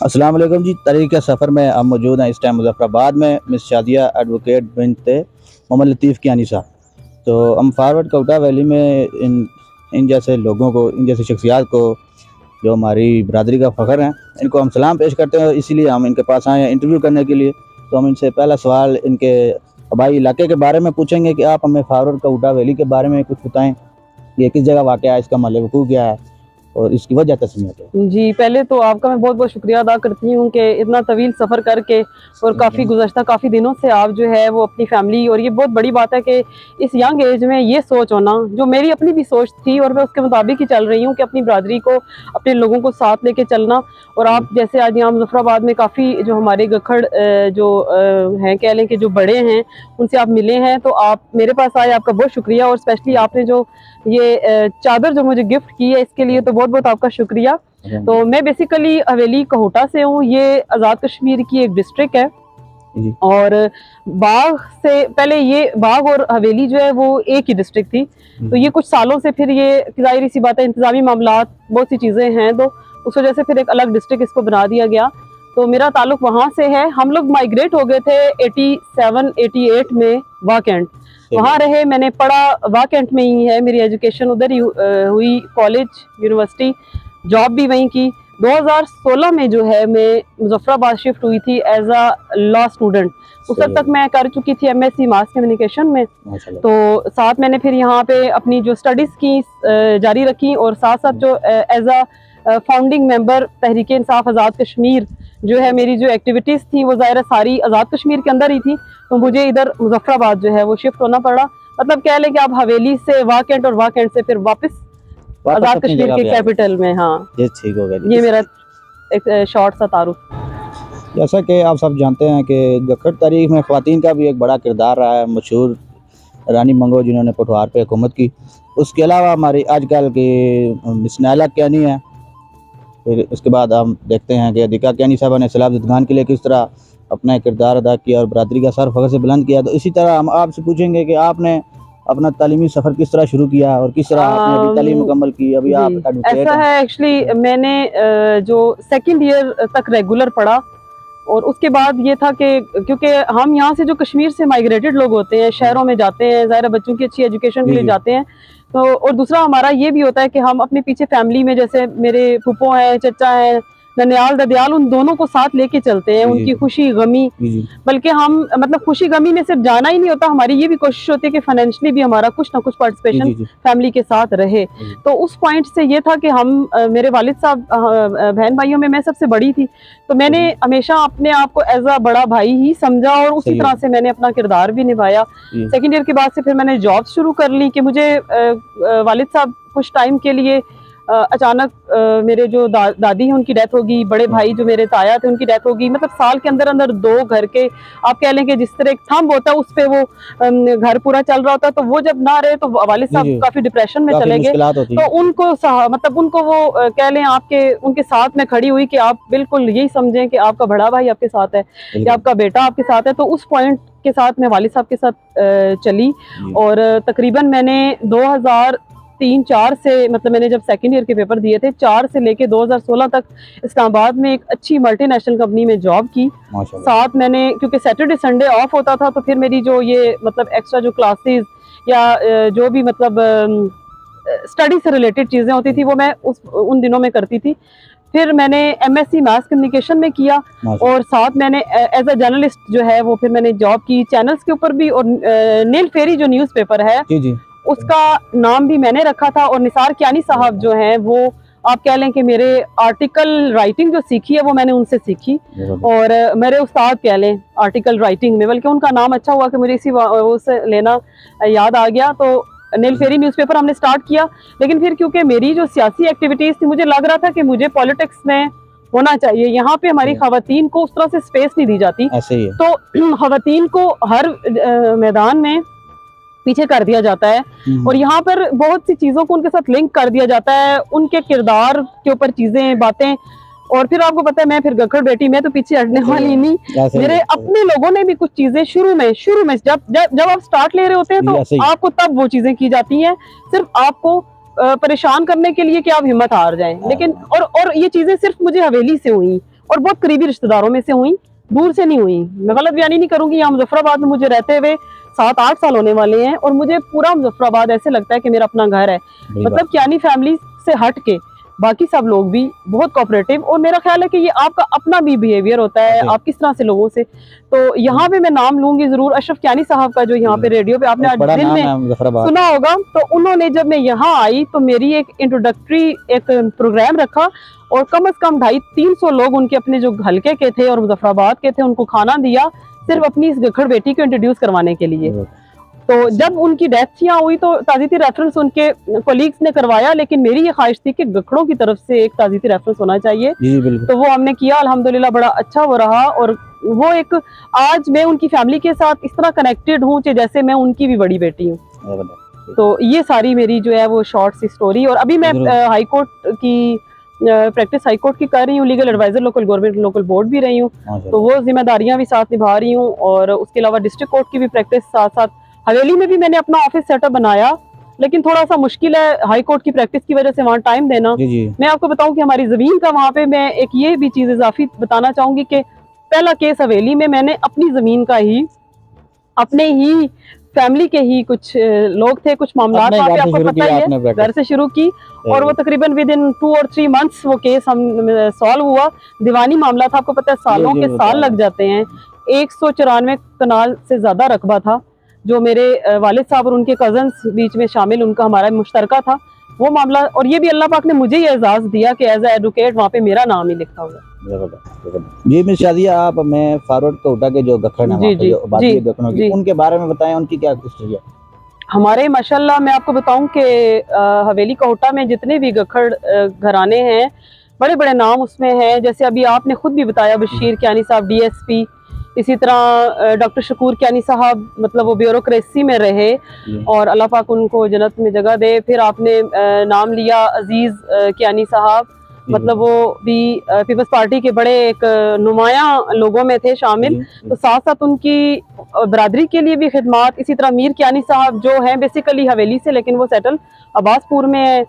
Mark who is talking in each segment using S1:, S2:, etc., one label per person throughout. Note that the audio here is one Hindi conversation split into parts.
S1: अस्सलाम वालेकुम जी। तरीक़े सफ़र में अब मौजूद हैं इस टाइम मुज़फ़्फ़राबाद में मिस शादिया एडवोकेट बिनते मोहम्मद लतीफ़ कियानी साहब। तो हम फॉरवर्ड कोटा वैली में इन इन जैसे लोगों को, इन जैसी शख्सियात को, जो हमारी बरादरी का फ़ख्र हैं, इनको हम सलाम पेश करते हैं और इसीलिए हम इनके पास आए हैं इंटरव्यू करने के लिए। तो हम इनसे पहला सवाल इनके आबाई इलाके के बारे में पूछेंगे कि आप हमें फॉरवर्ड कोटा वैली के बारे में कुछ बताएँ। ये किस जगह वाक़या है, इसका महल वक़ूअ क्या है और इसकी वजह तस्मीयत है?
S2: जी, पहले तो आपका मैं बहुत-बहुत शुक्रिया अदा करती हूँ कि इतना तवील सफ़र करके और काफ़ी दिनों से आप जो है वो अपनी फ़ैमिली, और ये बहुत बड़ी बात है कि इस यंग एज में ये सोच होना, जो मेरी अपनी भी सोच थी और मैं उसके मुताबिक ही चल रही हूँ कि अपनी बरादरी को, अपने लोगों को साथ लेके चलना। और आप जैसे आज यहाँ मुज़फ़्फ़राबाद में काफ़ी जो हमारे गखड़ हैं, कह लें कि जो बड़े हैं, उनसे आप मिले हैं, तो आप मेरे पास आए, आपका बहुत शुक्रिया। और स्पेशली आपने जो ये चादर जो मुझे गिफ्ट की है, इसके लिए तो बहुत-बहुत आपका शुक्रिया। तो मैं बेसिकली हवेली कहोटा से हूँ, ये आज़ाद कश्मीर की एक डिस्ट्रिक्ट है। और बाग से पहले ये बाग और हवेली जो है वो एक ही डिस्ट्रिक्ट थी। तो ये कुछ सालों से फिर ये ज़ाहिर सी बात है, इंतज़ामी मामलात बहुत सी चीज़ें हैं, तो उस वजह से फिर एक अलग डिस्ट्रिक्ट इसको बना दिया गया। तो मेरा ताल्लुक वहाँ से है। हम लोग माइग्रेट हो गए थे 87-88 में वाकैंट, वहाँ रहे, मैंने पढ़ा वाकैंट में ही है, मेरी एजुकेशन उधर ही हुई, कॉलेज, यूनिवर्सिटी, जॉब भी वहीं की। 2016 में जो है मैं मुज़फ़्फ़राबाद शिफ्ट हुई थी एज अ लॉ स्टूडेंट। उस वक्त तक मैं कर चुकी थी एमएससी मास कम्युनिकेशन में। तो साथ मैंने फिर यहाँ पे अपनी जो स्टडीज़ की जारी रखी, और साथ साथ जो as a founding member Tehreek Insaf Azad Kashmir जो है, मेरी जो एक्टिविटीज़ थी वो ज़ाहिर है सारी आज़ाद कश्मीर के अंदर ही थी। तो मुझे इधर मुज़फ़्फ़राबाद जो है वो शिफ्ट होना पड़ा। मतलब कह लें कि आप हवेली से वाकैंट और वाकैंट से फिर वापस आज़ाद कश्मीर के कैपिटल में। हाँ,
S1: ये ठीक हो गया।
S2: ये मेरा एक शॉर्ट सा तारुफ।
S1: जैसा कि आप सब जानते हैं कि गखड़ तारीख में ख़वातीन का भी एक बड़ा किरदार रहा है। मशहूर रानी मंगो जिन्होंने पोठवार पे हुकूमत की। उसके अलावा हमारी आजकल की मिस नायला कियानी है। फिर उसके बाद हम देखते हैं कि अदिका कियानी साहबा ने सैलाब ज़दगान के लिए किस तरह अपना किरदार अदा किया और बरादरी का सर फ़ख्र से बुलंद किया। तो इसी तरह हम आपसे पूछेंगे कि आपने अपना तालीमी सफ़र किस तरह शुरू किया और किस तरह आपने अभी तालीम मुकम्मल की? अभी आप
S2: जी,
S1: एडवोकेट
S2: ऐसा
S1: हैं।
S2: है एक्चुअली मैंने जो सेकंड ईयर तक रेगुलर पढ़ा, और उसके बाद ये था कि क्योंकि हम यहाँ से जो कश्मीर से माइग्रेटेड लोग होते हैं, शहरों में जाते हैं, ज़ाहिर है बच्चों की अच्छी एजुकेशन के
S1: जी,
S2: लिए
S1: जी।
S2: जाते हैं। तो और दूसरा हमारा ये भी होता है कि हम अपने पीछे फैमिली में, जैसे मेरे फूफो हैं, चचा हैं, ननियाल, ददियाल, उन दोनों को साथ लेके चलते हैं,
S1: जी, जी,
S2: उनकी खुशी, गमी।
S1: जी, जी।
S2: बल्कि हम मतलब खुशी गमी में सिर्फ जाना ही नहीं होता, हमारी ये भी कोशिश होती है कि फाइनेंशियली भी हमारा कुछ ना कुछ
S1: जी,
S2: पार्टिसिपेशन
S1: जी, जी।
S2: फैमिली के साथ रहे।
S1: जी।
S2: तो उस पॉइंट से ये था कि हम मेरे वालिद साहब, बहन भाइयों में मैं सबसे बड़ी थी, तो मैंने हमेशा अपने आप को एज अ बड़ा भाई ही समझा, और उसी
S1: सही
S2: तरह
S1: है।
S2: से मैंने अपना किरदार भी निभाया।
S1: जी।
S2: सेकेंड ईयर के बाद से फिर मैंने जॉब शुरू कर ली कि मुझे वालिद साहब कुछ टाइम के लिए अचानक मेरे जो दादी हैं उनकी डेथ होगी, बड़े भाई जो मेरे ताया थे उनकी डेथ होगी। मतलब साल के अंदर अंदर दो घर के, आप कह लें कि जिस तरह एक थंब होता है उस पे वो घर पूरा चल रहा होता है। तो वो जब ना रहे तो वालिद
S1: जी,
S2: साहब
S1: जी।
S2: काफ़ी डिप्रेशन में
S1: काफ़ी
S2: चले गए।
S1: मुश्किलात होती
S2: तो
S1: हैं।
S2: उनको मतलब उनको वो कह लें आपके उनके साथ में खड़ी हुई कि आप बिल्कुल यही समझें कि आपका बड़ा भाई आपके साथ है या
S1: बिल्कुल।
S2: आपका बेटा आपके साथ है। तो उस पॉइंट के साथ मैं वालिद साहब के साथ चली।
S1: जी।
S2: और तकरीबन मैंने 2003-4 से, मतलब मैंने जब सेकंड ईयर के पेपर दिए थे, 4 से लेके 2016 तक इस्लामाबाद में एक अच्छी मल्टीनेशनल कंपनी में जॉब की।
S1: माशाल्लाह।
S2: साथ मैंने, क्योंकि सैटरडे संडे ऑफ होता था, तो फिर मेरी जो ये मतलब एक्स्ट्रा जो क्लासेस या जो भी मतलब स्टडी से रिलेटेड चीज़ें होती थी वो मैं उन दिनों में करती थी। फिर मैंने एमएससी मास कम्युनिकेशन में किया,
S1: माशाल्लाह।
S2: और साथ मैंने एज अ जर्नलिस्ट जो है वो फिर मैंने जॉब की चैनल्स के ऊपर भी। और नील फेरी जो न्यूज़पेपर है
S1: जी, जी।
S2: उसका नाम भी मैंने रखा था। और निसार कियानी साहब जो हैं वो, आप कह लें कि मेरे आर्टिकल राइटिंग जो सीखी है वो मैंने उनसे सीखी, और मेरे उस्ताद कह लें आर्टिकल राइटिंग में, बल्कि उनका नाम अच्छा हुआ कि मुझे इसी उससे लेना याद आ गया। तो नील फेरी न्यूज़पेपर हमने स्टार्ट किया। लेकिन फिर क्योंकि मेरी जो सियासी एक्टिविटीज़ थी, मुझे लग रहा था कि मुझे पॉलिटिक्स में होना चाहिए। यहाँ पे हमारी खवातीन को उस तरह से स्पेस नहीं दी जाती।
S1: ऐसे ही है।
S2: तो खवातीन को हर मैदान में पीछे कर दिया जाता है, और यहाँ पर बहुत सी चीज़ों को उनके साथ लिंक कर दिया जाता है, उनके किरदार के ऊपर चीज़ें, बातें। और फिर आपको पता है मैं फिर गखड़ बेटी, मैं तो पीछे हटने वाली नहीं।
S1: ऐसे ही
S2: मेरे
S1: है।
S2: अपने लोगों ने भी कुछ चीज़ें शुरू में जब आप स्टार्ट ले रहे होते हैं,
S1: जी,
S2: तो
S1: ऐसे ही।
S2: आपको तब वो चीज़ें की जाती हैं, सिर्फ आपको परेशान करने के लिए कि आप हिम्मत हार जाएँ। लेकिन और ये चीज़ें सिर्फ मुझे हवेली से हुई। और बहुत करीबी रिश्तेदारों में से हुई, दूर से नहीं हुई। मैं गलत बयानी नहीं करूंगी, यहाँ मुजफ्फराबाद में मुझे रहते हुए 7-8 साल होने वाले हैं और मुझे पूरा मुजफ्फराबाद ऐसे लगता है कि मेरा अपना घर है।
S1: बड़ी बात।
S2: मतलब कियानी फैमिली से हट के बाकी सब लोग भी बहुत कोऑपरेटिव, और मेरा ख्याल है कि ये आपका अपना भी बिहेवियर होता है,
S1: जी।
S2: आप किस तरह से लोगों से। तो यहाँ पे मैं नाम लूंगी जरूर अशरफ कियानी साहब का, जो यहाँ पे रेडियो पे आपने
S1: एक
S2: आज
S1: बड़ा
S2: दिन
S1: नाम
S2: में
S1: है मुजफ्फराबाद।
S2: सुना होगा। तो उन्होंने जब मैं यहाँ आई तो मेरी एक इंट्रोडक्टरी एक प्रोग्राम रखा, और कम से कम 250-300 लोग उनके अपने जो हलके के थे और मुजफ्फराबाद के थे उनको खाना दिया, सिर्फ अपनी इस गखड़ बेटी को इंट्रोड्यूस करवाने के लिए। तो जब उनकी डेथ यहाँ हुई तो ताज़ीती रेफरेंस उनके कोलीग्स ने करवाया, लेकिन मेरी ये ख्वाहिश थी कि गखड़ों की तरफ से एक ताज़ीती रेफरेंस होना चाहिए।
S1: जी बिल्कुल।
S2: तो वो हमने किया, अल्हम्दुलिल्लाह बड़ा अच्छा वो रहा। और वो एक, आज मैं उनकी फैमिली के साथ इस तरह कनेक्टेड हूँ कि जैसे मैं उनकी भी बड़ी बेटी हूँ। तो ये सारी मेरी जो है वो शॉर्ट सी स्टोरी। और अभी मैं हाई कोर्ट की प्रैक्टिस हाई कोर्ट की कर रही हूँ, legal advisor local government local board भी रही हूँ, तो वो जिम्मेदारियां भी साथ निभा रही हूँ। और उसके अलावा डिस्ट्रिक्ट कोर्ट की भी प्रैक्टिस साथ साथ, हवेली में भी मैंने अपना ऑफिस सेटअप बनाया, लेकिन थोड़ा सा मुश्किल है हाई कोर्ट की प्रैक्टिस की वजह से वहाँ टाइम देना।
S1: जी जी।
S2: मैं आपको बताऊं कि हमारी जमीन का वहाँ पे, मैं एक ये भी चीज इजाफी बताना चाहूंगी कि पहला केस हवेली में मैंने अपनी जमीन का ही, अपने ही फैमिली के ही कुछ लोग थे, कुछ मामला
S1: अपने
S2: वहाँ पे
S1: घर से
S2: आपको
S1: शुरू
S2: पता
S1: किया
S2: ही
S1: आपने
S2: है,
S1: प्रैक्टिस?
S2: घर से शुरू की, और वो तकरीबन विद इन 2 और 3 मंथ्स वो केस हम सॉल्व हुआ। दीवानी मामला था, आपको पता है सालों के साल लग जाते हैं। 194 कनाल से ज्यादा रकबा था, जो मेरे वालिद साहब और उनके कजन्स बीच में शामिल, उनका हमारा मुश्तरका था वो मामला। और ये भी अल्लाह पाक ने मुझे ये एजाज दिया कि एज ए एडवोकेट वहाँ पे मेरा नाम ही लिखा हुआ है।
S1: जी मिस शादिया, आप मैं फॉरवर्ड कोटा के जो गखड़ हैं वहाँ पे जो आबादी है गखड़ों की, उनके बारे में बताएं, उनकी क्या हिस्ट्री है?
S2: हमारे माशाल्लाह मैं आपको बताऊं कि हवेली कोटा में जितने भी गखड़ घराने हैं, बड़े बड़े नाम उसमें हैं। जैसे अभी आपने खुद भी बताया, बशीर कियानी साहब DSP, इसी तरह डॉक्टर शकूर कियानी साहब, मतलब वो ब्यूरोक्रेसी में रहे और अल्लाह पाक उनको जन्नत में जगह दे। फिर आपने नाम लिया अजीज कियानी साहब, मतलब वो भी पीपल्स पार्टी के बड़े एक नुमाया लोगों में थे शामिल। तो साथ साथ उनकी बरादरी के लिए भी खिदमात। इसी तरह मीर कियानी साहब जो हैं बेसिकली हवेली से, लेकिन वो सेटल अब्बासपुर में है।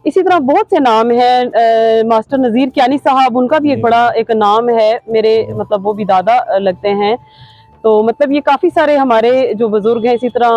S2: इसी तरह बहुत से नाम हैं। मास्टर नज़ीर कियानी साहब, उनका भी एक बड़ा एक नाम है मेरे, मतलब वो भी दादा लगते हैं। तो मतलब ये काफ़ी सारे हमारे जो बुजुर्ग हैं। इसी तरह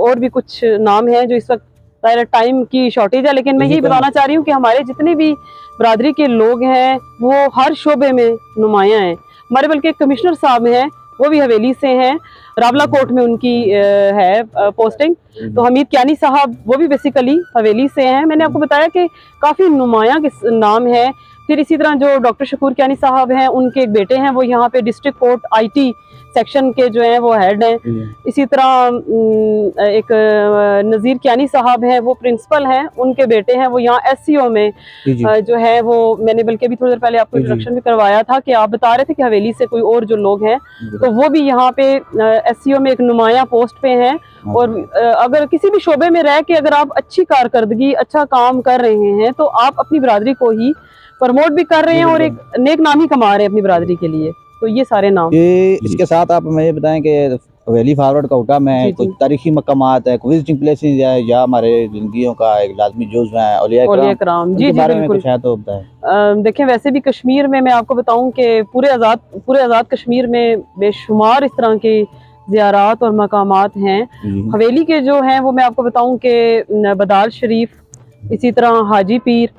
S2: और भी कुछ नाम हैं जो इस वक्त टाइम की शॉर्टेज है, लेकिन मैं यही बताना चाह रही हूँ कि हमारे जितने भी बरादरी के लोग हैं वो हर शोबे में नुमाया हैं। हमारे बल्कि एक कमिश्नर साहब हैं, वो भी हवेली से हैं, रावला कोट में उनकी है पोस्टिंग। तो हमीद कियानी साहब वो भी बेसिकली हवेली से हैं। मैंने आपको बताया कि काफ़ी नुमाया नाम है। फिर इसी तरह जो डॉक्टर शकूर कियानी साहब हैं, उनके एक बेटे हैं, वो यहाँ पे डिस्ट्रिक्ट कोर्ट IT सेक्शन के जो हैं वो हेड हैं। इसी तरह एक नज़ीर कियानी साहब हैं, वो प्रिंसिपल हैं, उनके बेटे हैं, वो यहाँ SCO में जो है वो, मैंने बल्कि अभी थोड़ी देर पहले आपको इंट्रोडक्शन भी करवाया था कि आप बता रहे थे कि हवेली से कोई और जो लोग हैं, तो वो भी यहाँ पे SCO में एक नुमाया पोस्ट पे हैं। और अगर किसी भी शोबे में रह के अगर आप अच्छी कारकर्दगी, अच्छा काम कर रहे हैं, तो आप अपनी बरादरी को ही प्रमोट भी कर रहे हैं और एक नेक नाम ही कमा रहे हैं अपनी बरादरी के लिए। तो ये सारे नाम।
S1: इसके साथ आप मुझे बताएं कि हवेली फॉरवर्ड कोटा में कोई तारीखी मकामात है, कोई विजिटिंग प्लेसेस है, या हमारे जिंदगियों का एक लाजमी जुज़ है औलिया कराम? जी जी बिल्कुल है तो बताएं।
S2: देखें, वैसे भी कश्मीर में मैं आपको बताऊं कि पूरे आज़ाद कश्मीर में बेशुमार इस तरह की ज़ियारात और मकामात हैं। हवेली के जो हैं वो मैं आपको बताऊं कि बदाल शरीफ, इसी तरह हाजी पीर,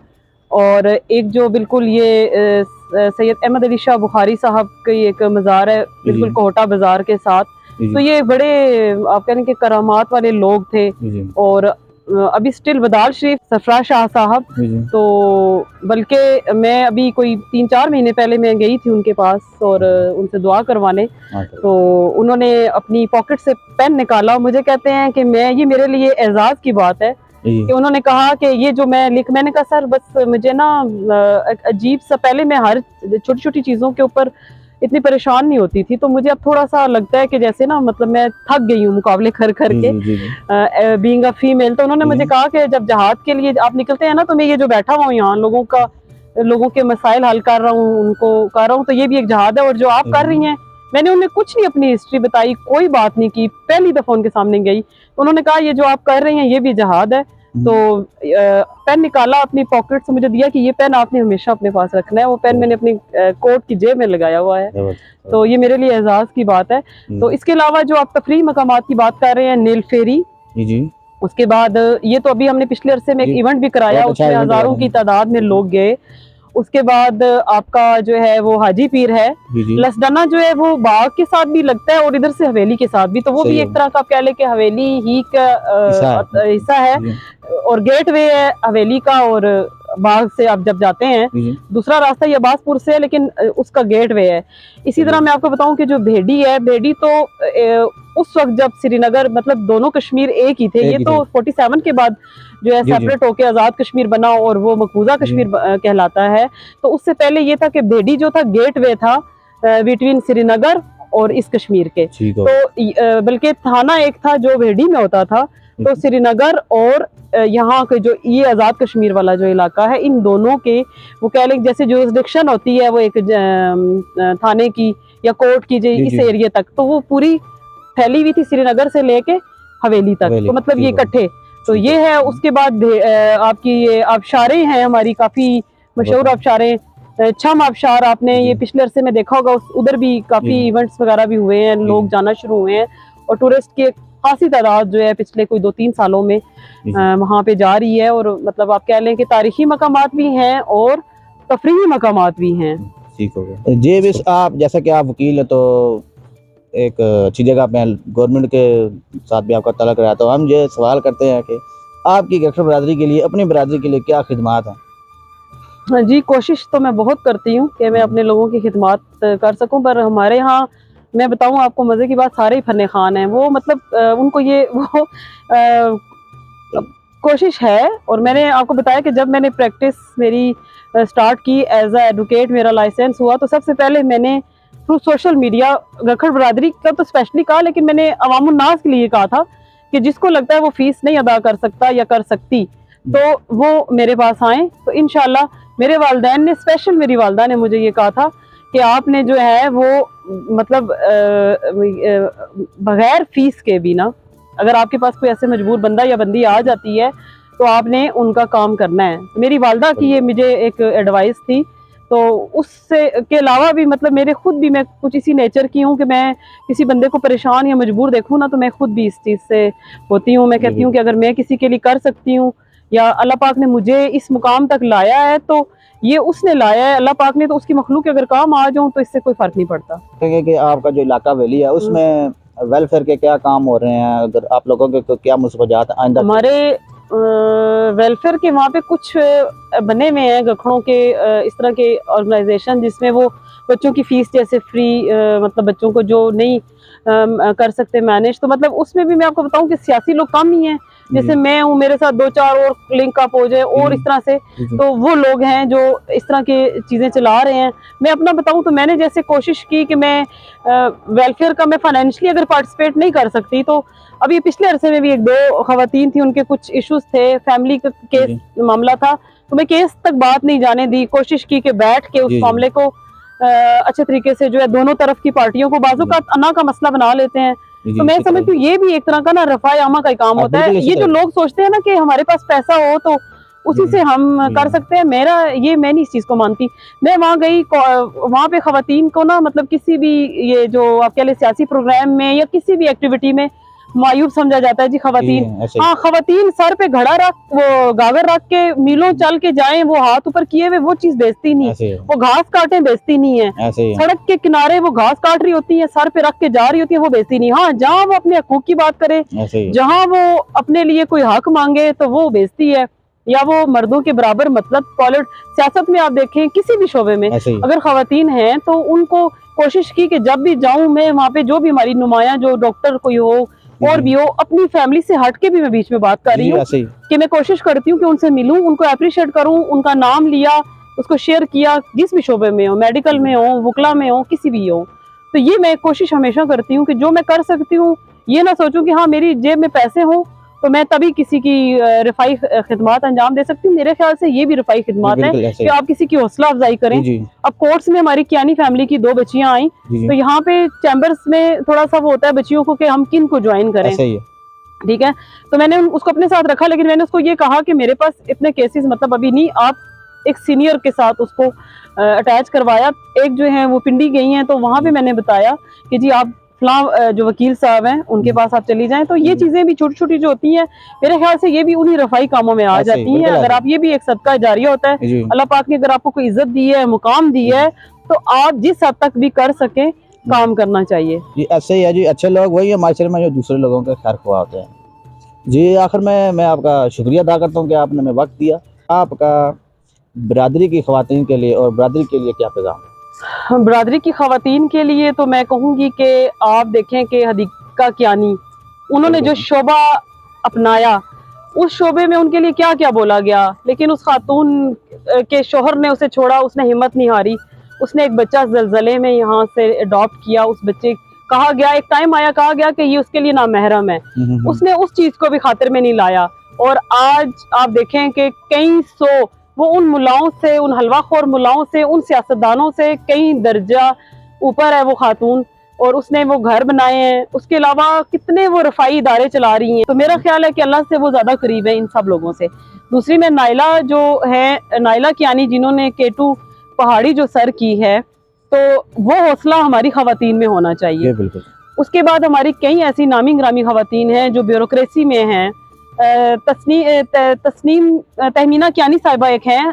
S2: और एक जो बिल्कुल ये सैयद अहमद अली शाह बुखारी साहब की एक मज़ार है बिल्कुल कोटा बाजार के साथ। तो ये बड़े आप कह रहे हैं कि करामात वाले लोग थे। और अभी स्टिल बदाल शरीफ सरफराज शाह साहब, तो बल्कि मैं अभी कोई 3-4 महीने पहले मैं गई थी उनके पास और उनसे दुआ करवाने। तो उन्होंने अपनी पॉकेट से पेन निकाला, मुझे कहते हैं कि ये मेरे लिए एजाज की बात है कि उन्होंने कहा कि ये जो मैंने कहा सर बस मुझे ना अजीब सा, पहले मैं हर छोटी छोटी चीज़ों के ऊपर इतनी परेशान नहीं होती थी, तो मुझे अब थोड़ा सा लगता है कि जैसे ना, मतलब मैं थक गई हूँ मुकाबले कर के बीइंग अ फीमेल। तो उन्होंने मुझे कहा कि जब जहाद के लिए आप निकलते हैं ना, तो मैं ये जो बैठा हुआ हूँ यहाँ लोगों के मसाइल हल कर रहा हूँ, उनको कर रहा हूँ, तो ये भी एक जहाद है। और जो आप कर रही हैं, मैंने उन्हें कुछ नहीं अपनी हिस्ट्री बताई, कोई बात नहीं की, पहली दफ़ा उनके सामने गई, तो उन्होंने कहा ये जो आप कर रही हैं ये भी जहाद है। तो पेन निकाला अपनी पॉकेट से, मुझे दिया कि ये पेन आपने हमेशा अपने पास रखना है। वो पेन मैंने अपनी कोट की जेब में लगाया हुआ है। तो ये मेरे लिए एजाज की बात है। तो इसके अलावा जो आप तफरीही मकामात की बात कर रहे हैं, नील फेरी,
S1: जी
S2: उसके बाद ये तो अभी हमने पिछले अरसे में एक
S1: जी,
S2: इवेंट भी कराया,
S1: बहुत अच्छा
S2: उसमें
S1: इवेंट
S2: हजारों
S1: हुआ
S2: की
S1: था।
S2: तादाद में लोग गए। उसके बाद आपका जो है वो हाजी पीर है,
S1: जी
S2: लसडना जो है वो बाग के साथ भी लगता है और इधर से हवेली के साथ भी, तो वो
S1: सही
S2: भी
S1: है,
S2: एक तरह का आप कह लें कि हवेली ही का
S1: हिस्सा है।
S2: हिस्सा है।
S1: जी
S2: और गेट वे है हवेली का, और बाग से आप जब जाते हैं,
S1: जी
S2: दूसरा रास्ता ये अब्बासपुर से है, लेकिन उसका गेट वे है। इसी तरह मैं आपको बताऊं कि जो भेड़ी है, भेड़ी तो उस वक्त जब श्रीनगर, मतलब दोनों कश्मीर एक ही थे,
S1: एक
S2: ये
S1: ही
S2: तो
S1: थे।
S2: 47 के बाद जो है
S1: जी
S2: सेपरेट होके आजाद कश्मीर बना और वो मकबूजा
S1: जी
S2: कश्मीर कहलाता है। तो उससे पहले ये था कि भेड़ी जो था गेट वे था बिटवीन श्रीनगर और इस कश्मीर के।
S1: ठीक हो
S2: तो बल्कि थाना एक था जो भेड़ी में होता था। तो श्रीनगर और यहाँ के जो ये आज़ाद कश्मीर वाला जो इलाका है, इन दोनों के वो कह लें जैसे जुरिस्डिक्शन होती है वो एक थाने की या कोर्ट की, जो
S1: जी
S2: इस
S1: जी
S2: एरिया तक, तो वो पूरी फैली हुई थी श्रीनगर से लेके हवेली तक।
S1: हवेली
S2: तो मतलब ये
S1: ठीक हो
S2: इकट्ठे। तो
S1: ठीक
S2: ये
S1: हो
S2: है। उसके बाद आपकी ये आबशारें हैं हमारी, काफ़ी मशहूर आबशारें। छम आबशार आपने
S1: जी
S2: ये पिछले अरसे में देखा होगा, उधर भी
S1: जी
S2: काफ़ी
S1: जी
S2: इवेंट्स वगैरह भी हुए हैं,
S1: जी
S2: लोग जाना शुरू हुए हैं और टूरिस्ट की एक खासी तादाद जो है पिछले कोई 2-3 सालों में
S1: जी जी
S2: वहाँ पे जा रही है। और मतलब आप कह लें कि तारीखी मकामात भी हैं और तफरीही मकामात भी हैं।
S1: ठीक हो गया जी। बस आप जैसा कि आप वकील है, तो एक अच्छी जगह पे गवर्नमेंट के साथ भी आपका तलक रहा है, तो हम ये सवाल करते हैं कि आपकी गठर बरादरी के लिए, अपनी बरादरी के लिए क्या खिदमात हैं?
S2: हाँ जी, कोशिश तो मैं बहुत करती हूँ कि मैं अपने लोगों की खिदमत कर सकूँ, पर हमारे यहाँ मैं बताऊँ आपको मज़े की बात, सारे ही फन्ने खान हैं। वो मतलब उनको ये वो कोशिश है। और मैंने आपको बताया कि जब मैंने प्रैक्टिस मेरी स्टार्ट की एज अ एडवोकेट, मेरा लाइसेंस हुआ, तो सबसे पहले मैंने थ्रू सोशल मीडिया, गखर बरादरी का तो स्पेशली कहा, लेकिन मैंने अवामुन्नास के लिए कहा था कि जिसको लगता है वो फीस नहीं अदा कर सकता या कर सकती, तो वो मेरे पास आए। तो इंशाल्लाह मेरे वालिदैन ने, स्पेशल मेरी वालदा ने मुझे ये कहा था कि आपने जो है वो मतलब बगैर फीस के भी ना, अगर आपके पास कोई ऐसे मजबूर बंदा या बंदी आ जाती है तो आपने उनका काम करना है। मेरी वालदा की ये मुझे एक एडवाइस थी। तो उससे के अलावा भी मतलब मेरे खुद भी, मैं कुछ इसी नेचर की हूँ कि मैं किसी बंदे को परेशान या मजबूर देखूँ ना, तो मैं खुद भी इस चीज़ से होती हूँ। मैं
S1: जी
S2: कहती हूँ कि अगर मैं किसी के लिए कर सकती हूँ या अल्लाह पाक ने मुझे इस मुकाम तक लाया है, तो ये उसने लाया है अल्लाह पाक ने, तो उसकी मखलूक के अगर काम आ जाऊँ तो इससे कोई फ़र्क नहीं पड़ता।
S1: कि आपका जो इलाका वैली है उसमें वेलफेयर के क्या काम हो रहे हैं, अगर आप लोगों के तो क्या मुस्बजात हैं आइंदा?
S2: हमारे वेलफेयर के वहाँ पे कुछ बने हुए हैं गखड़ों के इस तरह के ऑर्गेनाइजेशन, जिसमें वो बच्चों की फीस जैसे फ्री, मतलब बच्चों को जो नहीं कर सकते मैनेज, तो मतलब उसमें भी मैं आपको बताऊं कि सियासी लोग कम ही हैं। जैसे मैं हूँ, मेरे साथ 2-4 और लिंक अप हो जाए और इस तरह से, तो वो लोग हैं जो इस तरह की चीज़ें चला रहे हैं। मैं अपना बताऊं तो मैंने जैसे कोशिश की कि मैं वेलफेयर का मैं फाइनेंशियली अगर पार्टिसिपेट नहीं कर सकती, तो अभी पिछले अरसे में भी 1-2 खवातीन थी, उनके कुछ इश्यूज थे, फैमिली का केस मामला था, तो मैं केस तक बात नहीं जाने दी। कोशिश की कि बैठ के उस मामले को अच्छे तरीके से जो है दोनों तरफ की पार्टियों को, बाजू का अना का मसला बना लेते हैं। तो मैं समझती हूँ ये भी एक तरह का ना रफ़ाए आमा का ही काम होता है। ये जो लोग सोचते हैं ना कि हमारे पास पैसा हो तो उसी से हम कर सकते हैं, मेरा ये, मैं नहीं इस चीज़ को मानती। मैं वहाँ गई, वहाँ पे खवातीन को ना मतलब किसी भी ये जो आप कह लें सियासी प्रोग्राम में या किसी भी एक्टिविटी में मायूब समझा जाता है जी खवातीन। हाँ, खवातीन सर पे घड़ा रख, वो गागर रख के मीलों चल के जाएं, वो हाथ ऊपर किए हुए वो चीज बेचती नहीं, वो घास काटे बेचती नहीं है। सड़क के किनारे वो घास काट रही होती है, सर पे रख के जा रही होती है, वो बेचती नहीं। हाँ, जहाँ वो अपने हकूक की बात करे, जहाँ वो अपने लिए कोई हक मांगे तो वो बेचती है, या वो मर्दों के बराबर, मतलब सियासत में आप देखें किसी भी शोबे में अगर खवातीन हैं तो उनको कोशिश की कि जब भी जाऊं मैं वहाँ पे, जो भी हमारी नुमाया, जो डॉक्टर कोई हो और भी हो, अपनी फैमिली से हट के भी मैं बीच में बात कर रही हूँ कि मैं कोशिश करती हूँ कि उनसे मिलूं, उनको अप्रिशिएट करूं, उनका नाम लिया, उसको शेयर किया, जिस भी शोबे में हो, मेडिकल में हो, वकला में हो, किसी भी हो। तो ये मैं कोशिश हमेशा करती हूँ कि जो मैं कर सकती हूँ, ये ना सोचूं कि हाँ मेरी जेब में पैसे हों तो मैं तभी किसी की रफ़ाई खिदमत अंजाम दे सकती हूँ। मेरे ख्याल से ये भी रफ़ाई खिदमत है कि आप किसी की हौसला अफजाई करें। अब कोर्ट्स में हमारी कियानी फैमिली की 2 बच्चियां आई, तो यहाँ पे चैम्बर्स में थोड़ा सा वो होता है बच्चियों को कि हम किन को ज्वाइन करें। ठीक है। तो मैंने उसको अपने साथ रखा, लेकिन मैंने उसको ये कहा कि मेरे पास इतने केसेस मतलब अभी नहीं, आप एक सीनियर के साथ उसको अटैच करवाया। एक जो है वो पिंडी गई हैं, तो वहाँ पे मैंने बताया कि जी आप फलां जो वकील साहब हैं उनके पास आप चली जाएं। तो ये चीज़ें भी छोटी छोटी जो होती हैं, मेरे ख्याल से ये भी उन्हीं रफाई कामों में आ
S1: ऐसे ही,
S2: जाती हैं।
S1: बिल्कुल
S2: अगर
S1: ऐसे
S2: आप, ये भी एक सदका जारिया होता है,
S1: जी
S2: अल्लाह पाक ने अगर आपको कोई इज्जत दी है, मुकाम दी है, तो आप जिस हद तक भी कर सकें काम करना चाहिए।
S1: जी, ऐसे ही है जी। अच्छे लोग वही हमारे शहर में जो दूसरे लोगों के खैर ख्वाह होते हैं जी। आखिर में मैं आपका शुक्रिया अदा करता हूँ कि आपने हमें वक्त दिया। आपका बिरादरी की ख़वातीन के लिए और बिरादरी के लिए क्या पैगाम है?
S2: बरादरी की ख़वातीन के लिए तो मैं कहूँगी कि आप देखें कि हदीका कियानी, उन्होंने जो
S1: बिल्कुल।
S2: शोबा अपनाया, उस शोबे में उनके लिए क्या क्या बोला गया, लेकिन उस खातून के शोहर ने उसे छोड़ा, उसने हिम्मत नहीं हारी। उसने एक बच्चा ज़लज़ले में यहाँ से अडॉप्ट किया। उस बच्चे, कहा गया, एक टाइम आया, कहा गया कि ये उसके लिए नामहरम है, उसने उस चीज़ को भी खातिर में नहीं लाया। और आज आप देखें कि कई सौ, वो उन मुलाओं से, उन हलवाखोर मुलाओं से, उन सियासतदानों से कई दर्जा ऊपर है वो खातून, और उसने वो घर बनाए हैं। उसके अलावा कितने वो रफ़ाई इदारे चला रही हैं। तो मेरा ख्याल है कि अल्लाह से वो ज़्यादा करीब है इन सब लोगों से। दूसरी में नाइला जो है, नाइला कियानी, जिन्होंने केटू पहाड़ी जो सर की है, तो वो हौसला हमारी ख़वातीन में होना चाहिए।
S1: बिल्कुल।
S2: उसके बाद हमारी कई ऐसी नामी ग्रामी ख़वातीन हैं जो ब्यूरोक्रेसी में हैं। तस्नीम तहमीना कियानी साहिबा एक हैं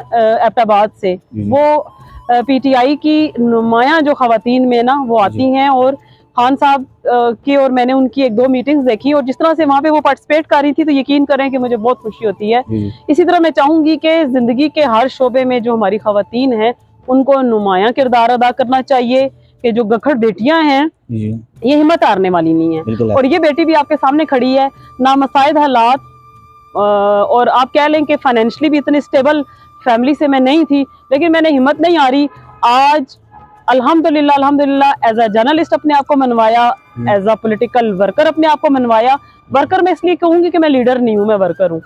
S2: एबटाबाद से, वो पीटीआई की नुमाया जो ख़वातीन में ना वो आती हैं, और खान साहब की, और मैंने उनकी एक दो मीटिंग्स देखी, और जिस तरह से वहाँ पे वो पार्टिसिपेट कर रही थी, तो यकीन करें कि मुझे बहुत खुशी होती है। इसी तरह मैं चाहूँगी कि ज़िंदगी के हर शोबे में जो हमारी ख़वातीन हैं उनको नुमाया किरदार अदा करना चाहिए, कि जो गखड़ बेटियाँ हैं ये हिम्मत हारने वाली नहीं है। और ये बेटी भी आपके सामने खड़ी है, नामसाइद हालात, और आप कह लें कि फाइनेंशियली भी इतनी स्टेबल फैमिली से मैं नहीं थी, लेकिन मैंने हिम्मत नहीं हारी। आज अल्हम्दुलिल्लाह अल्हम्दुलिल्लाह एज अ जर्नलिस्ट अपने आप को मनवाया, एज अ पॉलिटिकल वर्कर अपने आप को मनवाया। वर्कर मैं इसलिए कहूँगी कि मैं लीडर नहीं हूँ, मैं वर्कर हूँ।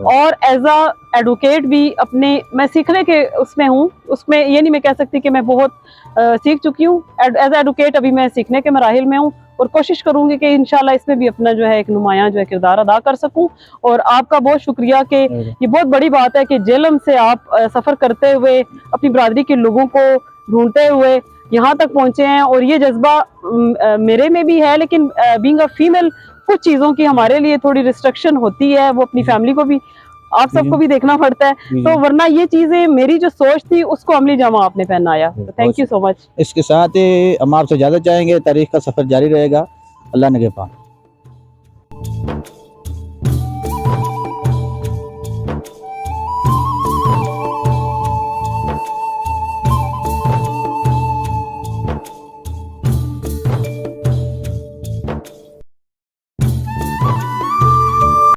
S2: और एज अ एडवोकेट भी अपने, मैं सीखने के उसमें हूँ, उसमें ये नहीं मैं कह सकती कि मैं बहुत सीख चुकी हूँ। एज अ एडवोकेट अभी मैं सीखने के मराहिल में हूँ, और कोशिश करूंगी कि इंशाल्लाह इसमें भी अपना जो है एक नुमाया जो है किरदार अदा कर सकूं। और आपका बहुत शुक्रिया कि ये बहुत बड़ी बात है कि जेलम से आप सफ़र करते हुए अपनी बरादरी के लोगों को ढूंढते हुए यहाँ तक पहुँचे हैं। और ये जज्बा मेरे में भी है, लेकिन बीइंग अ फीमेल कुछ चीज़ों की हमारे लिए थोड़ी रिस्ट्रिक्शन होती है, वो अपनी फैमिली को भी, आप सबको भी देखना पड़ता है। तो वरना ये चीज़ें, मेरी जो सोच थी उसको अमली जामा आपने पहनाया। तो थैंक यू सो मच।
S1: इसके साथ ही हम आपसे ज़्यादा चाहेंगे, तारीख का सफ़र जारी रहेगा। अल्लाह निगहबान।